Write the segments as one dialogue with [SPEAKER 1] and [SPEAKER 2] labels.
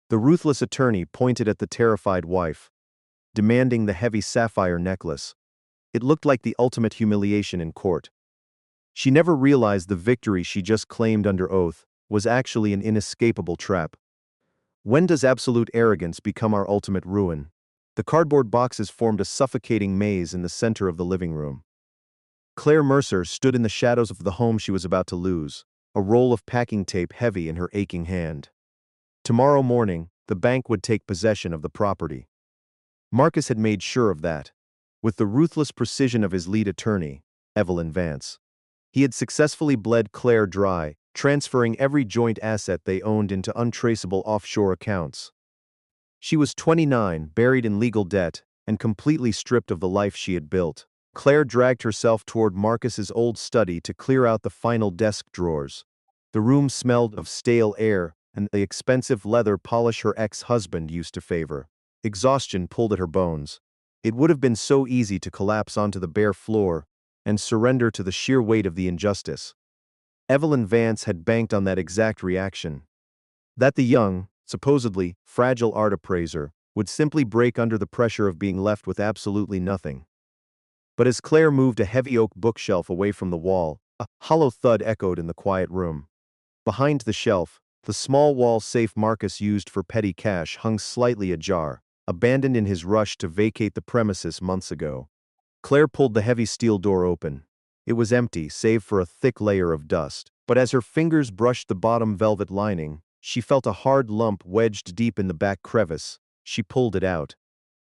[SPEAKER 1] The ruthless attorney pointed at the terrified wife, demanding the heavy sapphire necklace. It looked like the ultimate humiliation in court. She never realized the victory she just claimed under oath was actually an inescapable trap. When does absolute arrogance become our ultimate ruin? The cardboard boxes formed a suffocating maze in the center of the living room. Claire Mercer stood in the shadows of the home she was about to lose, a roll of packing tape heavy in her aching hand. Tomorrow morning, the bank would take possession of the property. Marcus had made sure of that. With the ruthless precision of his lead attorney, Evelyn Vance, he had successfully bled Claire dry, transferring every joint asset they owned into untraceable offshore accounts. She was 29, buried in legal debt, and completely stripped of the life she had built. Claire dragged herself toward Marcus's old study to clear out the final desk drawers. The room smelled of stale air and the expensive leather polish her ex-husband used to favor. Exhaustion pulled at her bones. It would have been so easy to collapse onto the bare floor and surrender to the sheer weight of the injustice. Evelyn Vance had banked on that exact reaction. That the young, supposedly fragile art appraiser would simply break under the pressure of being left with absolutely nothing. But as Claire moved a heavy oak bookshelf away from the wall, a hollow thud echoed in the quiet room. Behind the shelf, the small wall safe Marcus used for petty cash hung slightly ajar, abandoned in his rush to vacate the premises months ago. Claire pulled the heavy steel door open. It was empty, save for a thick layer of dust, but as her fingers brushed the bottom velvet lining, she felt a hard lump wedged deep in the back crevice. She pulled it out.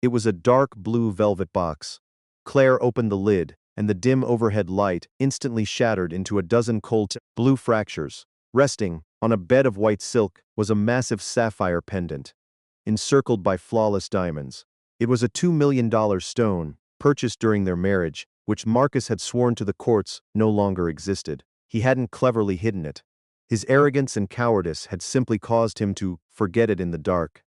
[SPEAKER 1] It was a dark blue velvet box. Claire opened the lid, and the dim overhead light instantly shattered into a dozen cold blue fractures. Resting, on a bed of white silk, was a massive sapphire pendant, encircled by flawless diamonds. It was a $2 million stone, purchased during their marriage, which Marcus had sworn to the courts no longer existed. He hadn't cleverly hidden it. His arrogance and cowardice had simply caused him to forget it in the dark.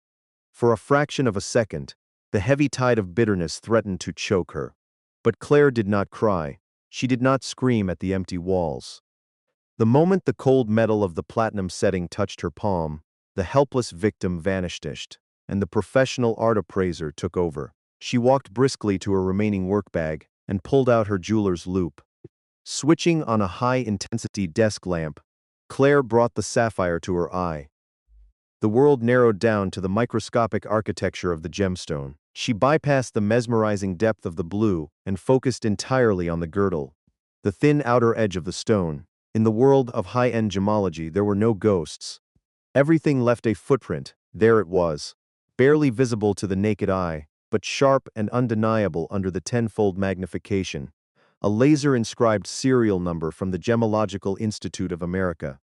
[SPEAKER 1] For a fraction of a second, the heavy tide of bitterness threatened to choke her. But Claire did not cry. She did not scream at the empty walls. The moment the cold metal of the platinum setting touched her palm, the helpless victim vanished, and the professional art appraiser took over. She walked briskly to her remaining work bag and pulled out her jeweler's loupe. Switching on a high-intensity desk lamp, Claire brought the sapphire to her eye. The world narrowed down to the microscopic architecture of the gemstone. She bypassed the mesmerizing depth of the blue and focused entirely on the girdle, the thin outer edge of the stone. In the world of high-end gemology, there were no ghosts. Everything left a footprint. There it was, barely visible to the naked eye, but sharp and undeniable under the tenfold magnification. A laser-inscribed serial number from the Gemological Institute of America.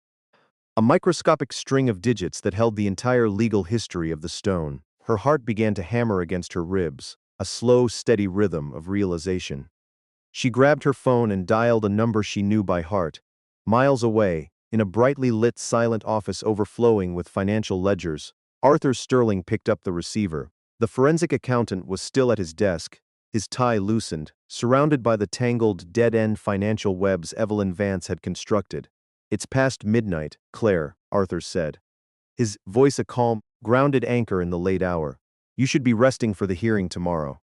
[SPEAKER 1] A microscopic string of digits that held the entire legal history of the stone. Her heart began to hammer against her ribs, a slow, steady rhythm of realization. She grabbed her phone and dialed a number she knew by heart. Miles away, in a brightly lit silent office overflowing with financial ledgers, Arthur Sterling picked up the receiver. The forensic accountant was still at his desk, his tie loosened, surrounded by the tangled, dead-end financial webs Evelyn Vance had constructed. "It's past midnight, Claire," Arthur said, his voice a calm, grounded anchor in the late hour. "You should be resting for the hearing tomorrow."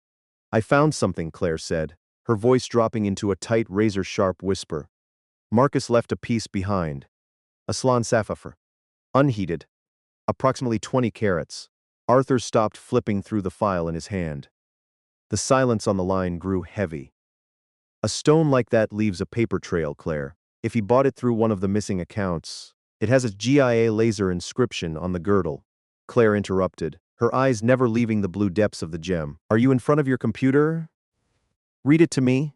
[SPEAKER 1] "I found something," Claire said, her voice dropping into a tight, razor-sharp whisper. Marcus left a piece behind. A Slan sapphire. Unheated. Approximately 20 carats. Arthur stopped flipping through the file in his hand. The silence on the line grew heavy. "A stone like that leaves a paper trail, Claire. If he bought it through one of the missing accounts, it has a GIA laser inscription on the girdle." Claire interrupted, her eyes never leaving the blue depths of the gem. "Are you in front of your computer? Read it to me."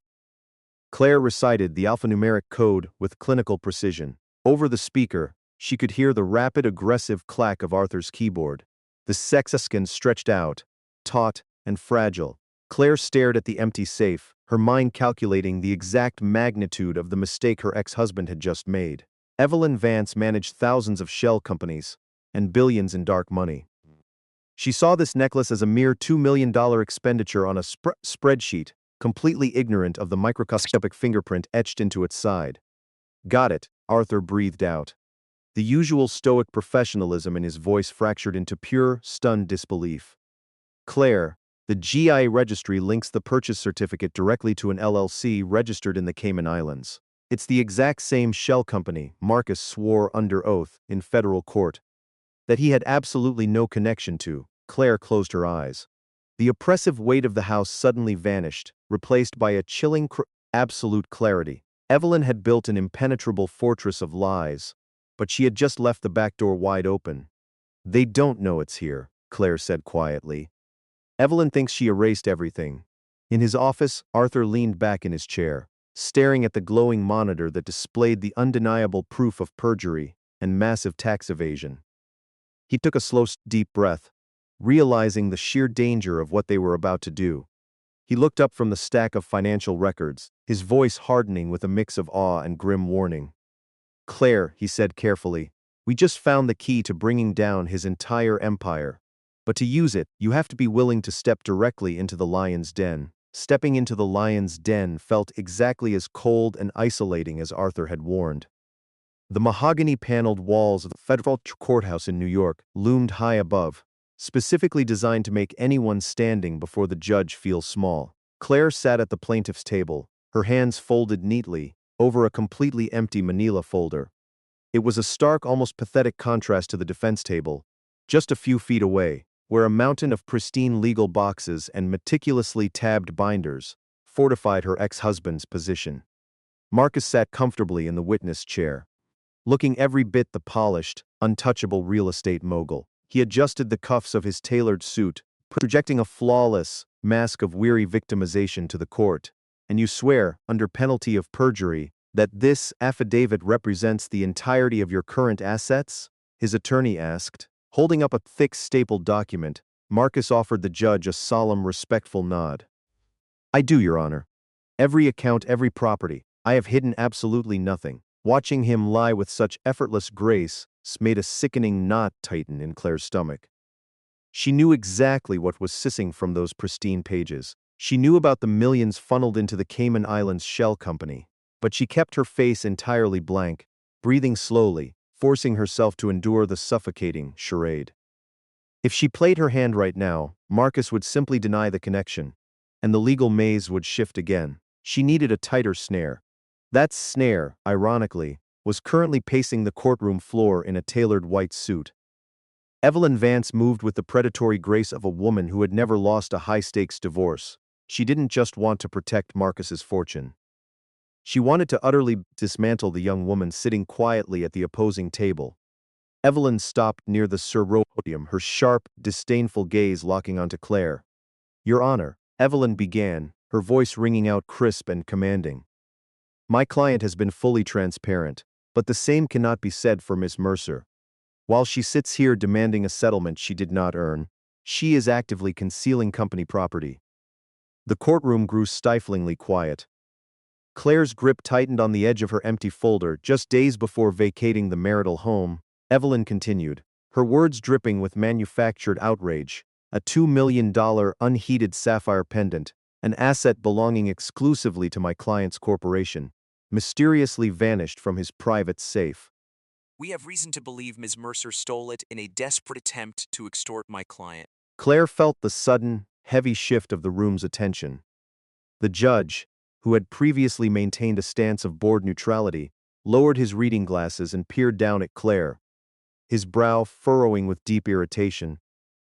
[SPEAKER 1] Claire recited the alphanumeric code with clinical precision. Over the speaker, she could hear the rapid, aggressive clack of Arthur's keyboard. The sexaskin stretched out, taut and fragile. Claire stared at the empty safe, her mind calculating the exact magnitude of the mistake her ex-husband had just made. Evelyn Vance managed thousands of shell companies and billions in dark money. She saw this necklace as a mere $2 million expenditure on a spreadsheet, completely ignorant of the microscopic fingerprint etched into its side. "Got it," Arthur breathed out. The usual stoic professionalism in his voice fractured into pure, stunned disbelief. Claire, the GIA registry links the purchase certificate directly to an LLC registered in the Cayman Islands. It's the exact same shell company Marcus swore under oath in federal court that he had absolutely no connection to. Claire closed her eyes. The oppressive weight of the house suddenly vanished, replaced by a chilling, absolute clarity. Evelyn had built an impenetrable fortress of lies, but she had just left the back door wide open. "They don't know it's here," Claire said quietly. Evelyn thinks she erased everything. In his office, Arthur leaned back in his chair, staring at the glowing monitor that displayed the undeniable proof of perjury and massive tax evasion. He took a slow, deep breath, realizing the sheer danger of what they were about to do. He looked up from the stack of financial records, his voice hardening with a mix of awe and grim warning. "Claire," he said carefully, "we just found the key to bringing down his entire empire. But to use it, you have to be willing to step directly into the lion's den." Stepping into the lion's den felt exactly as cold and isolating as Arthur had warned. The mahogany-paneled walls of the federal courthouse in New York loomed high above, specifically designed to make anyone standing before the judge feel small. Claire sat at the plaintiff's table, her hands folded neatly over a completely empty manila folder. It was a stark, almost pathetic contrast to the defense table, just a few feet away, where a mountain of pristine legal boxes and meticulously tabbed binders fortified her ex-husband's position. Marcus sat comfortably in the witness chair, looking every bit the polished, untouchable real estate mogul. He adjusted the cuffs of his tailored suit, projecting a flawless mask of weary victimization to the court. "And you swear, under penalty of perjury, that this affidavit represents the entirety of your current assets?" his attorney asked. Holding up a thick stapled document, Marcus offered the judge a solemn, respectful nod. "I do, Your Honor. Every account, every property. I have hidden absolutely nothing." Watching him lie with such effortless grace made a sickening knot tighten in Claire's stomach. She knew exactly what was sissing from those pristine pages. She knew about the millions funneled into the Cayman Islands shell company. But she kept her face entirely blank, breathing slowly, forcing herself to endure the suffocating charade. If she played her hand right now, Marcus would simply deny the connection, and the legal maze would shift again. She needed a tighter snare. That snare, ironically, was currently pacing the courtroom floor in a tailored white suit. Evelyn Vance moved with the predatory grace of a woman who had never lost a high-stakes divorce. She didn't just want to protect Marcus's fortune. She wanted to utterly dismantle the young woman sitting quietly at the opposing table. Evelyn stopped near the podium, her sharp, disdainful gaze locking onto Claire. "Your Honor," Evelyn began, her voice ringing out crisp and commanding. "My client has been fully transparent, but the same cannot be said for Miss Mercer. While she sits here demanding a settlement she did not earn, she is actively concealing company property." The courtroom grew stiflingly quiet. Claire's grip tightened on the edge of her empty folder just days before vacating the marital home. Evelyn continued, her words dripping with manufactured outrage. "A $2 million unheated sapphire pendant, an asset belonging exclusively to my client's corporation, mysteriously vanished from his private safe.
[SPEAKER 2] We have reason to believe Ms. Mercer stole it in a desperate attempt to extort my client."
[SPEAKER 1] Claire felt the sudden, heavy shift of the room's attention. The judge, who had previously maintained a stance of bored neutrality, lowered his reading glasses and peered down at Claire, his brow furrowing with deep irritation.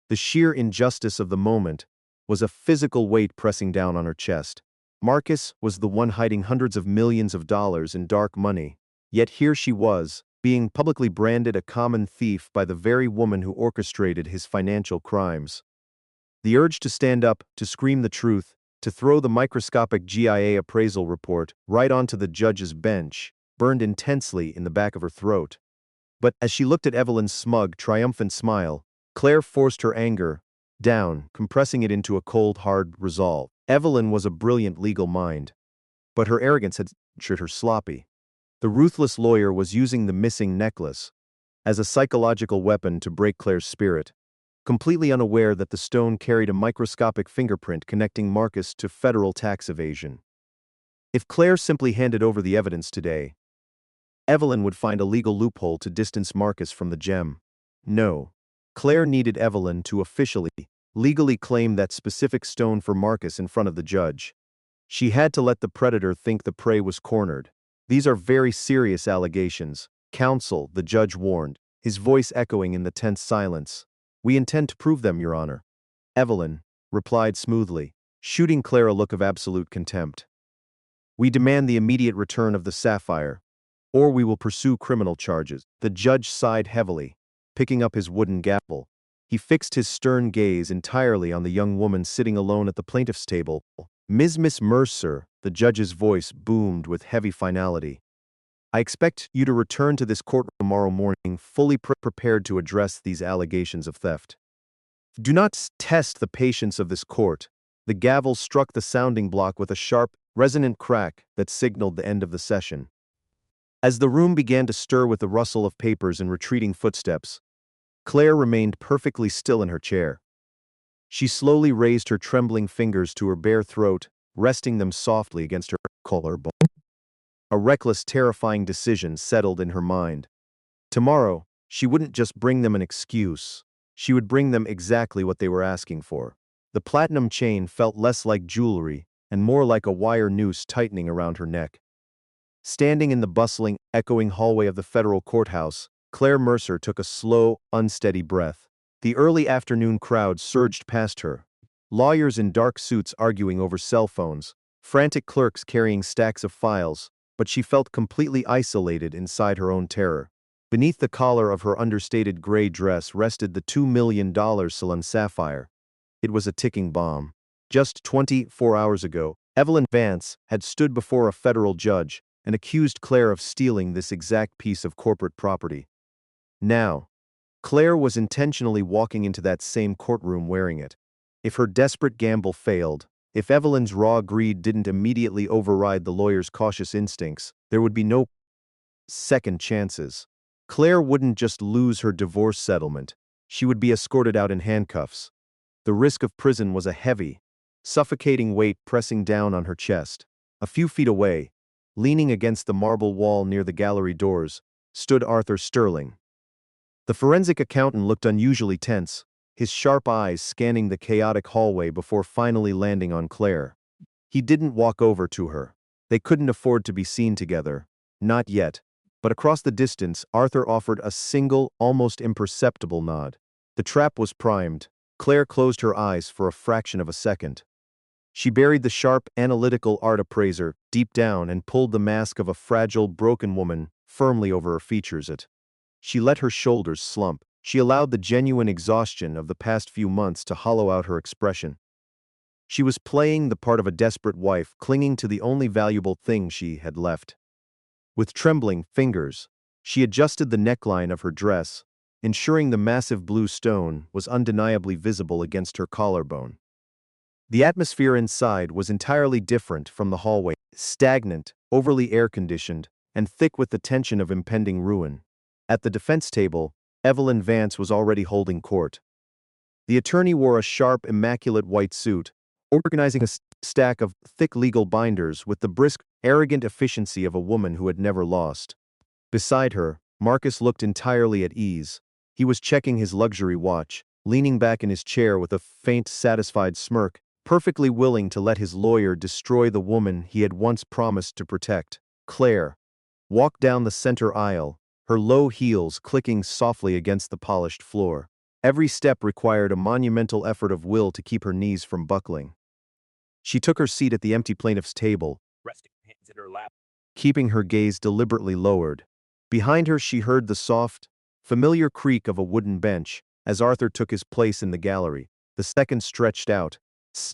[SPEAKER 1] The sheer injustice of the moment was a physical weight pressing down on her chest. Marcus was the one hiding hundreds of millions of dollars in dark money, yet here she was, being publicly branded a common thief by the very woman who orchestrated his financial crimes. The urge to stand up, to scream the truth, to throw the microscopic GIA appraisal report right onto the judge's bench, burned intensely in the back of her throat. But as she looked at Evelyn's smug, triumphant smile, Claire forced her anger down, compressing it into a cold, hard resolve. Evelyn was a brilliant legal mind, but her arrogance had made her sloppy. The ruthless lawyer was using the missing necklace as a psychological weapon to break Claire's spirit, completely unaware that the stone carried a microscopic fingerprint connecting Marcus to federal tax evasion. If Claire simply handed over the evidence today, Evelyn would find a legal loophole to distance Marcus from the gem. No. Claire needed Evelyn to officially, legally claim that specific stone for Marcus in front of the judge. She had to let the predator think the prey was cornered. These are very serious allegations. Counsel, the judge warned, his voice echoing in the tense silence. We intend to prove them, Your Honor. Evelyn replied smoothly, shooting Claire a look of absolute contempt. We demand the immediate return of the sapphire, or we will pursue criminal charges. The judge sighed heavily, picking up his wooden gavel. He fixed his stern gaze entirely on the young woman sitting alone at the plaintiff's table. Miss Mercer, the judge's voice boomed with heavy finality. I expect you to return to this courtroom tomorrow morning fully prepared to address these allegations of theft. Do not test the patience of this court. The gavel struck the sounding block with a sharp, resonant crack that signaled the end of the session. As the room began to stir with the rustle of papers and retreating footsteps, Claire remained perfectly still in her chair. She slowly raised her trembling fingers to her bare throat, resting them softly against her collarbone. A reckless, terrifying decision settled in her mind. Tomorrow, she wouldn't just bring them an excuse. She would bring them exactly what they were asking for. The platinum chain felt less like jewelry and more like a wire noose tightening around her neck. Standing in the bustling, echoing hallway of the federal courthouse, Claire Mercer took a slow, unsteady breath. The early afternoon crowd surged past her. Lawyers in dark suits arguing over cell phones, frantic clerks carrying stacks of files, but she felt completely isolated inside her own terror. Beneath the collar of her understated gray dress rested the $2 million Salon sapphire. It was a ticking bomb. Just 24 hours ago, Evelyn Vance had stood before a federal judge and accused Claire of stealing this exact piece of corporate property. Now, Claire was intentionally walking into that same courtroom wearing it. If her desperate gamble failed, if Evelyn's raw greed didn't immediately override the lawyer's cautious instincts, there would be no second chances. Claire wouldn't just lose her divorce settlement, she would be escorted out in handcuffs. The risk of prison was a heavy, suffocating weight pressing down on her chest. A few feet away, leaning against the marble wall near the gallery doors, stood Arthur Sterling. The forensic accountant looked unusually tense, his sharp eyes scanning the chaotic hallway before finally landing on Claire. He didn't walk over to her. They couldn't afford to be seen together. Not yet. But across the distance, Arthur offered a single, almost imperceptible nod. The trap was primed. Claire closed her eyes for a fraction of a second. She buried the sharp, analytical art appraiser deep down and pulled the mask of a fragile, broken woman firmly over her features. She let her shoulders slump. She allowed the genuine exhaustion of the past few months to hollow out her expression. She was playing the part of a desperate wife clinging to the only valuable thing she had left. With trembling fingers, she adjusted the neckline of her dress, ensuring the massive blue stone was undeniably visible against her collarbone. The atmosphere inside was entirely different from the hallway, stagnant, overly air-conditioned, and thick with the tension of impending ruin. At the defense table, Evelyn Vance was already holding court. The attorney wore a sharp, immaculate white suit, organizing a stack of thick legal binders with the brisk, arrogant efficiency of a woman who had never lost. Beside her, Marcus looked entirely at ease. He was checking his luxury watch, leaning back in his chair with a faint, satisfied smirk, perfectly willing to let his lawyer destroy the woman he had once promised to protect. Claire walked down the center aisle, her low heels clicking softly against the polished floor. Every step required a monumental effort of will to keep her knees from buckling. She took her seat at the empty plaintiff's table, resting her hands in her lap, keeping her gaze deliberately lowered. Behind her she heard the soft, familiar creak of a wooden bench as Arthur took his place in the gallery, the second stretched out,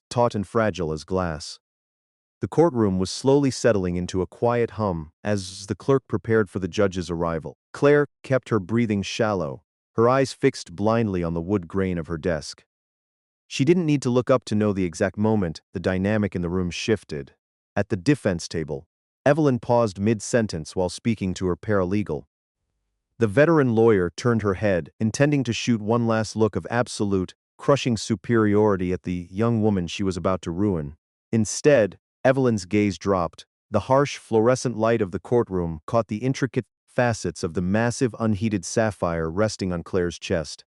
[SPEAKER 1] taut and fragile as glass. The courtroom was slowly settling into a quiet hum as the clerk prepared for the judge's arrival. Claire kept her breathing shallow, her eyes fixed blindly on the wood grain of her desk. She didn't need to look up to know the exact moment the dynamic in the room shifted. At the defense table, Evelyn paused mid-sentence while speaking to her paralegal. The veteran lawyer turned her head, intending to shoot one last look of absolute, crushing superiority at the young woman she was about to ruin. Instead, Evelyn's gaze dropped. The harsh, fluorescent light of the courtroom caught the intricate, facets of the massive unheated sapphire resting on Claire's chest.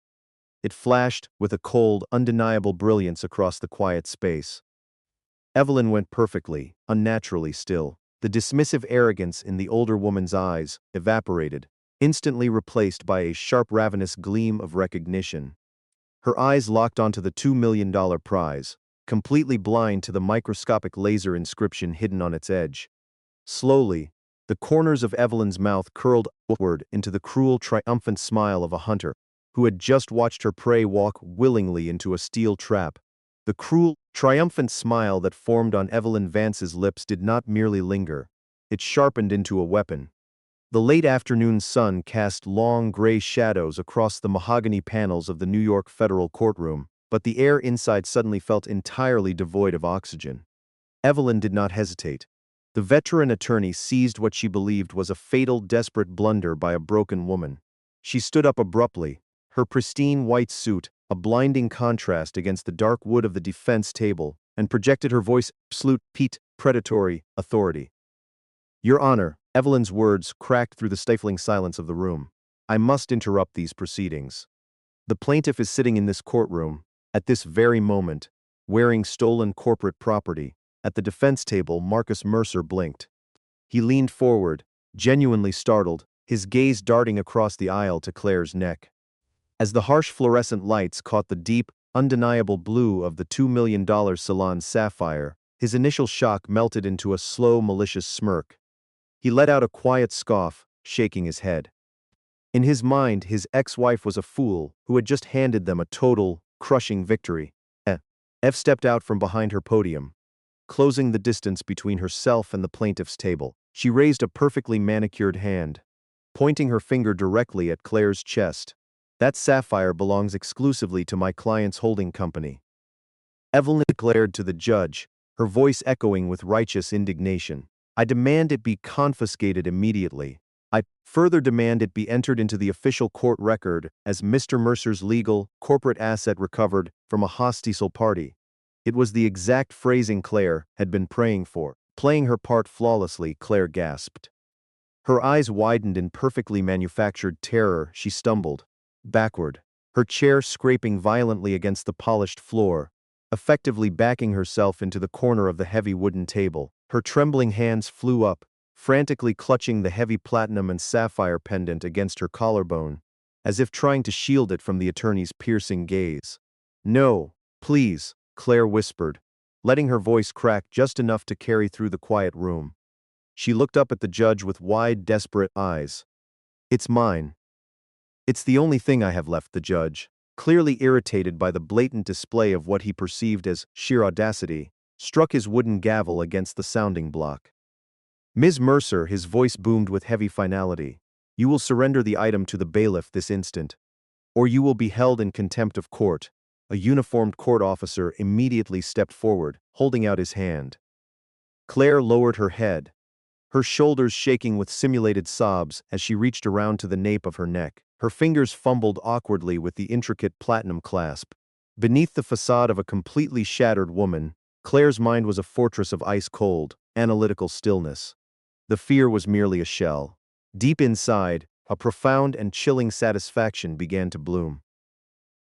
[SPEAKER 1] It flashed with a cold, undeniable brilliance across the quiet space. Evelyn went perfectly, unnaturally still. The dismissive arrogance in the older woman's eyes evaporated, instantly replaced by a sharp, ravenous gleam of recognition. Her eyes locked onto the $2 million prize, completely blind to the microscopic laser inscription hidden on its edge. Slowly, the corners of Evelyn's mouth curled upward into the cruel, triumphant smile of a hunter who had just watched her prey walk willingly into a steel trap. The cruel, triumphant smile that formed on Evelyn Vance's lips did not merely linger. It sharpened into a weapon. The late afternoon sun cast long gray shadows across the mahogany panels of the New York federal courtroom, but the air inside suddenly felt entirely devoid of oxygen. Evelyn did not hesitate. The veteran attorney seized what she believed was a fatal, desperate blunder by a broken woman. She stood up abruptly, her pristine white suit a blinding contrast against the dark wood of the defense table, and projected her voice, absolute, predatory authority. Your Honor, Evelyn's words cracked through the stifling silence of the room. I must interrupt these proceedings. The plaintiff is sitting in this courtroom, at this very moment, wearing stolen corporate property. At the defense table, Marcus Mercer blinked. He leaned forward, genuinely startled, his gaze darting across the aisle to Claire's neck. As the harsh fluorescent lights caught the deep, undeniable blue of the $2 million salon sapphire, his initial shock melted into a slow, malicious smirk. He let out a quiet scoff, shaking his head. In his mind, his ex-wife was a fool who had just handed them a total, crushing victory. Ev stepped out from behind her podium, closing the distance between herself and the plaintiff's table. She raised a perfectly manicured hand, pointing her finger directly at Claire's chest. That sapphire belongs exclusively to my client's holding company. Evelyn declared to the judge, her voice echoing with righteous indignation. I demand it be confiscated immediately. I further demand it be entered into the official court record as Mr. Mercer's legal, corporate asset recovered from a hostile party. It was the exact phrasing Claire had been praying for. Playing her part flawlessly, Claire gasped. Her eyes widened in perfectly manufactured terror. She stumbled backward, her chair scraping violently against the polished floor, effectively backing herself into the corner of the heavy wooden table. Her trembling hands flew up, frantically clutching the heavy platinum and sapphire pendant against her collarbone, as if trying to shield it from the attorney's piercing gaze. No, please, Claire whispered, letting her voice crack just enough to carry through the quiet room. She looked up at the judge with wide, desperate eyes. It's mine. It's the only thing I have left, the judge, clearly irritated by the blatant display of what he perceived as sheer audacity, struck his wooden gavel against the sounding block. Ms. Mercer, his voice boomed with heavy finality, you will surrender the item to the bailiff this instant, or you will be held in contempt of court. A uniformed court officer immediately stepped forward, holding out his hand. Claire lowered her head, her shoulders shaking with simulated sobs as she reached around to the nape of her neck. Her fingers fumbled awkwardly with the intricate platinum clasp. Beneath the facade of a completely shattered woman, Claire's mind was a fortress of ice-cold, analytical stillness. The fear was merely a shell. Deep inside, a profound and chilling satisfaction began to bloom.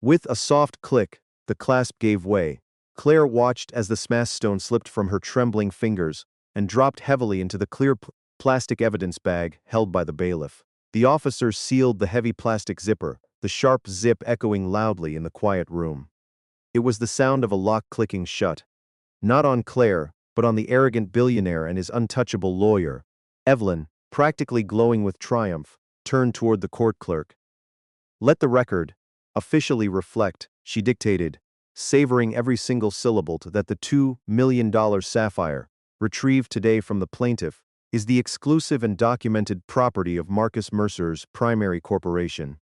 [SPEAKER 1] With a soft click, the clasp gave way. Claire watched as the smashed stone slipped from her trembling fingers and dropped heavily into the clear plastic evidence bag held by the bailiff. The officer sealed the heavy plastic zipper, the sharp zip echoing loudly in the quiet room. It was the sound of a lock clicking shut. Not on Claire, but on the arrogant billionaire and his untouchable lawyer. Evelyn, practically glowing with triumph, turned toward the court clerk. Let the record officially reflect, she dictated, savoring every single syllable, that the $2 million sapphire, retrieved today from the plaintiff, is the exclusive and documented property of Marcus Mercer's primary corporation.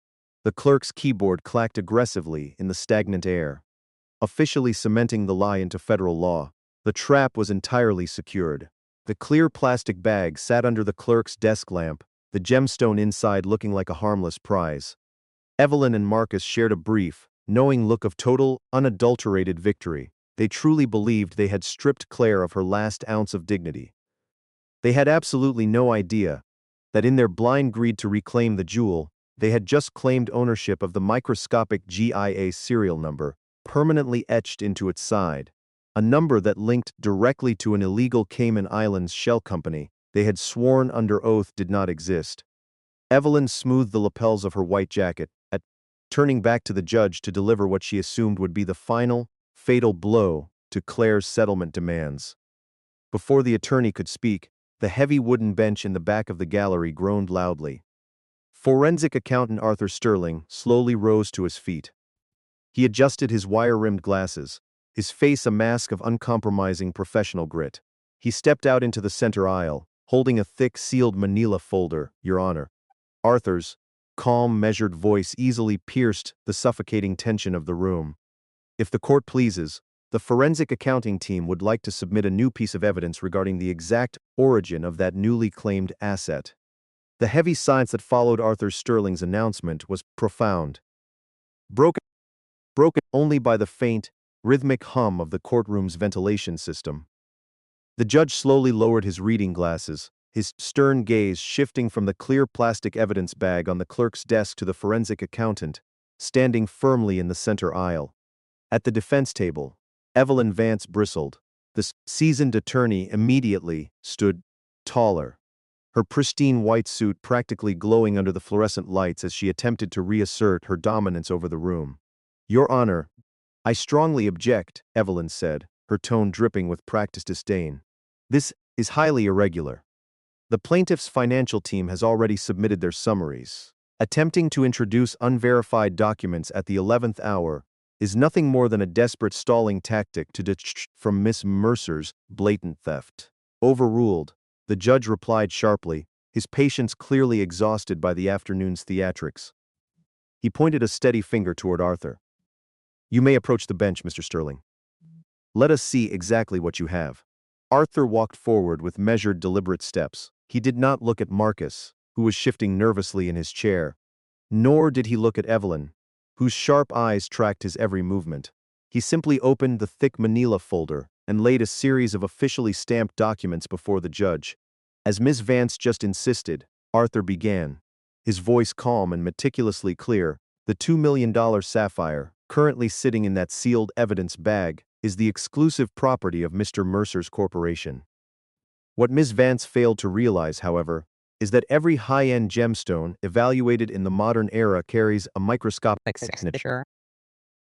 [SPEAKER 1] The clerk's keyboard clacked aggressively in the stagnant air, officially cementing the lie into federal law. The trap was entirely secured. The clear plastic bag sat under the clerk's desk lamp, the gemstone inside looking like a harmless prize. Evelyn and Marcus shared a brief, knowing look of total, unadulterated victory. They truly believed they had stripped Claire of her last ounce of dignity. They had absolutely no idea that in their blind greed to reclaim the jewel, they had just claimed ownership of the microscopic GIA serial number, permanently etched into its side, a number that linked directly to an illegal Cayman Islands shell company they had sworn under oath did not exist. Evelyn smoothed the lapels of her white jacket, turning back to the judge to deliver what she assumed would be the final, fatal blow to Claire's settlement demands. Before the attorney could speak, the heavy wooden bench in the back of the gallery groaned loudly. Forensic accountant Arthur Sterling slowly rose to his feet. He adjusted his wire-rimmed glasses, his face a mask of uncompromising professional grit. He stepped out into the center aisle, holding a thick, sealed manila folder, Your Honor. Arthur's calm, measured voice easily pierced the suffocating tension of the room. If the court pleases, the forensic accounting team would like to submit a new piece of evidence regarding the exact origin of that newly claimed asset. The heavy silence that followed Arthur Sterling's announcement was profound, broken only by the faint, rhythmic hum of the courtroom's ventilation system. The judge slowly lowered his reading glasses, his stern gaze shifting from the clear plastic evidence bag on the clerk's desk to the forensic accountant, standing firmly in the center aisle. At the defense table, Evelyn Vance bristled. The seasoned attorney immediately stood taller, her pristine white suit practically glowing under the fluorescent lights as she attempted to reassert her dominance over the room. Your Honor, I strongly object, Evelyn said, her tone dripping with practiced disdain. This is highly irregular. The plaintiff's financial team has already submitted their summaries. Attempting to introduce unverified documents at the 11th hour is nothing more than a desperate stalling tactic to deter from Miss Mercer's blatant theft. Overruled, the judge replied sharply, his patience clearly exhausted by the afternoon's theatrics. He pointed a steady finger toward Arthur. You may approach the bench, Mr. Sterling. Let us see exactly what you have. Arthur walked forward with measured, deliberate steps. He did not look at Marcus, who was shifting nervously in his chair, nor did he look at Evelyn, whose sharp eyes tracked his every movement. He simply opened the thick manila folder and laid a series of officially stamped documents before the judge. As Miss Vance just insisted, Arthur began, his voice calm and meticulously clear. The $2 million sapphire, currently sitting in that sealed evidence bag, is the exclusive property of Mr. Mercer's corporation. What Ms. Vance failed to realize, however, is that every high-end gemstone evaluated in the modern era carries a microscopic signature.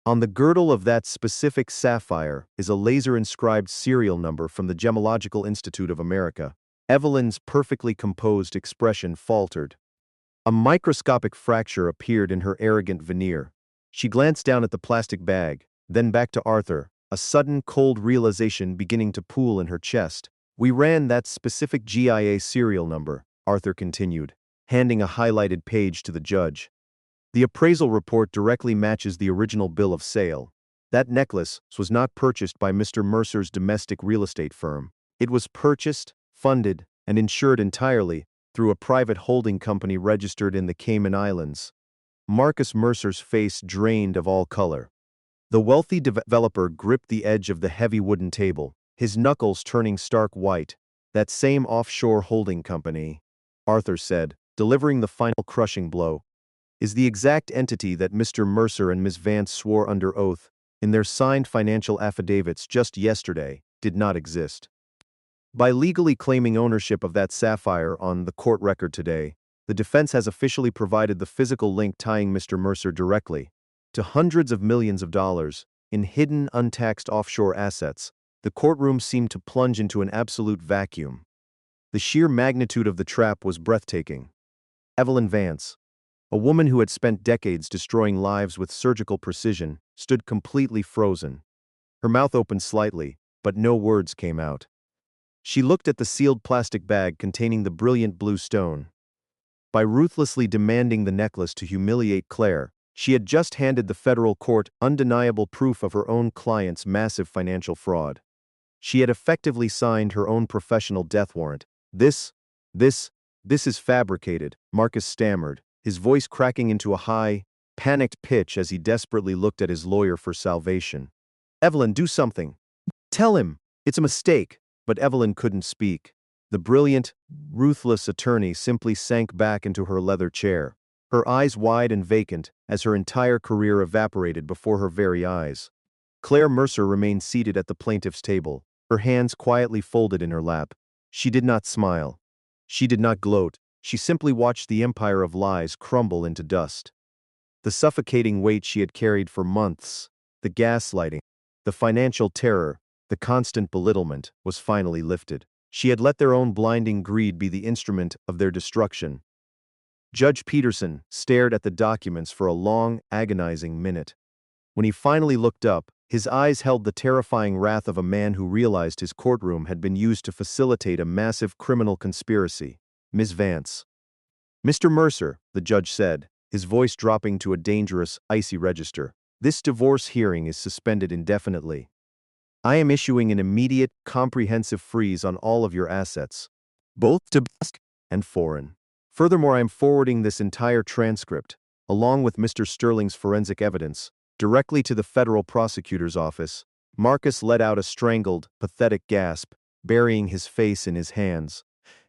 [SPEAKER 1] On the girdle of that specific sapphire is a laser-inscribed serial number from the Gemological Institute of America. Evelyn's perfectly composed expression faltered. A microscopic fracture appeared in her arrogant veneer. She glanced down at the plastic bag, then back to Arthur, a sudden cold realization beginning to pool in her chest. We ran that specific GIA serial number, Arthur continued, handing a highlighted page to the judge. The appraisal report directly matches the original bill of sale. That necklace was not purchased by Mr. Mercer's domestic real estate firm. It was purchased, funded, and insured entirely through a private holding company registered in the Cayman Islands. Marcus Mercer's face drained of all color. The wealthy developer gripped the edge of the heavy wooden table, his knuckles turning stark white. That same offshore holding company, Arthur said, delivering the final crushing blow, is the exact entity that Mr. Mercer and Ms. Vance swore under oath, in their signed financial affidavits just yesterday, did not exist. By legally claiming ownership of that sapphire on the court record today, the defense has officially provided the physical link tying Mr. Mercer directly to hundreds of millions of dollars in hidden, untaxed offshore assets. The courtroom seemed to plunge into an absolute vacuum. The sheer magnitude of the trap was breathtaking. Evelyn Vance, a woman who had spent decades destroying lives with surgical precision, stood completely frozen. Her mouth opened slightly, but no words came out. She looked at the sealed plastic bag containing the brilliant blue stone. By ruthlessly demanding the necklace to humiliate Claire, she had just handed the federal court undeniable proof of her own client's massive financial fraud. She had effectively signed her own professional death warrant. This is fabricated, Marcus stammered, his voice cracking into a high, panicked pitch as he desperately looked at his lawyer for salvation. Evelyn, do something. Tell him, it's a mistake. But Evelyn couldn't speak. The brilliant, ruthless attorney simply sank back into her leather chair, her eyes wide and vacant as her entire career evaporated before her very eyes. Claire Mercer remained seated at the plaintiff's table, her hands quietly folded in her lap. She did not smile. She did not gloat. She simply watched the empire of lies crumble into dust. The suffocating weight she had carried for months, the gaslighting, the financial terror, the constant belittlement, was finally lifted. She had let their own blinding greed be the instrument of their destruction. Judge Peterson stared at the documents for a long, agonizing minute. When he finally looked up, his eyes held the terrifying wrath of a man who realized his courtroom had been used to facilitate a massive criminal conspiracy. Ms. Vance. Mr. Mercer, the judge said, his voice dropping to a dangerous, icy register. This divorce hearing is suspended indefinitely. I am issuing an immediate, comprehensive freeze on all of your assets, both domestic and foreign. Furthermore, I am forwarding this entire transcript, along with Mr. Sterling's forensic evidence, directly to the federal prosecutor's office. Marcus let out a strangled, pathetic gasp, burying his face in his hands.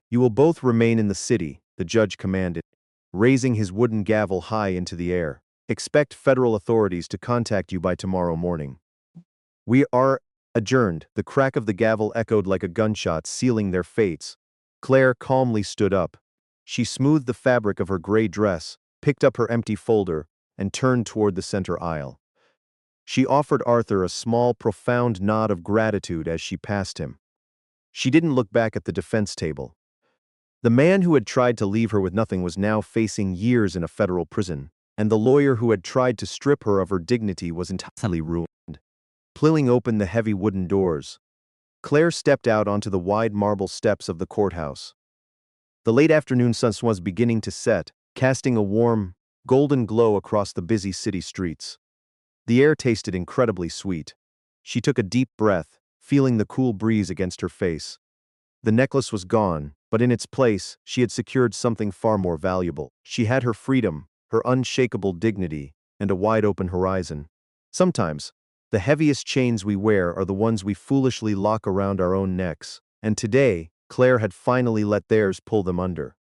[SPEAKER 1] You will both remain in the city, the judge commanded, raising his wooden gavel high into the air. Expect federal authorities to contact you by tomorrow morning. We are adjourned. The crack of the gavel echoed like a gunshot, sealing their fates. Claire calmly stood up. She smoothed the fabric of her gray dress, picked up her empty folder, and turned toward the center aisle. She offered Arthur a small, profound nod of gratitude as she passed him. She didn't look back at the defense table. The man who had tried to leave her with nothing was now facing years in a federal prison, and the lawyer who had tried to strip her of her dignity was entirely ruined. Pulling open the heavy wooden doors, Claire stepped out onto the wide marble steps of the courthouse. The late afternoon sun was beginning to set, casting a warm, golden glow across the busy city streets. The air tasted incredibly sweet. She took a deep breath, feeling the cool breeze against her face. The necklace was gone, but in its place, she had secured something far more valuable. She had her freedom, her unshakable dignity, and a wide-open horizon. Sometimes, the heaviest chains we wear are the ones we foolishly lock around our own necks, and today, Claire had finally let theirs pull them under.